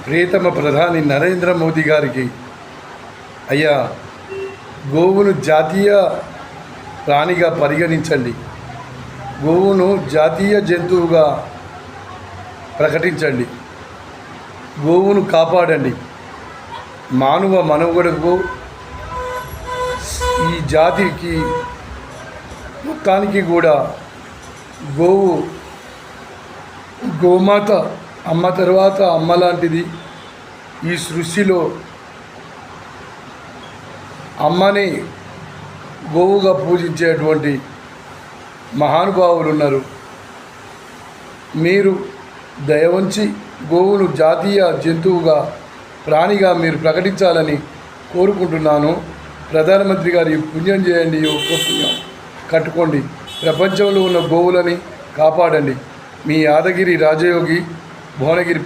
ప్రియతమ ప్రధాని నరేంద్ర మోదీ గారికి, అయ్యా గోవును జాతీయ ప్రాణిగా పరిగణించండి, గోవును జాతీయ జంతువుగా ప్రకటించండి, గోవును కాపాడండి. మానవ మనుగడకు ఈ జాతికి మొత్తానికి కూడా గోమాత అమ్మ తర్వాత అమ్మ లాంటిది. ఈ సృష్టిలో అమ్మని గోవుగా పూజించేటువంటి మహానుభావులు ఉన్నారు. మీరు దయవంచి గోవును జాతీయ జంతువుగా ప్రాణిగా మీరు ప్రకటించాలని కోరుకుంటున్నాను. ప్రధానమంత్రి గారు ఈ పుణ్యం చేయండి, ఈ ఒక్క పుణ్యం కట్టుకోండి, ప్రపంచంలో ఉన్న గోవులని కాపాడండి. మీ యాదగిరి రాజయోగి భువనగిరి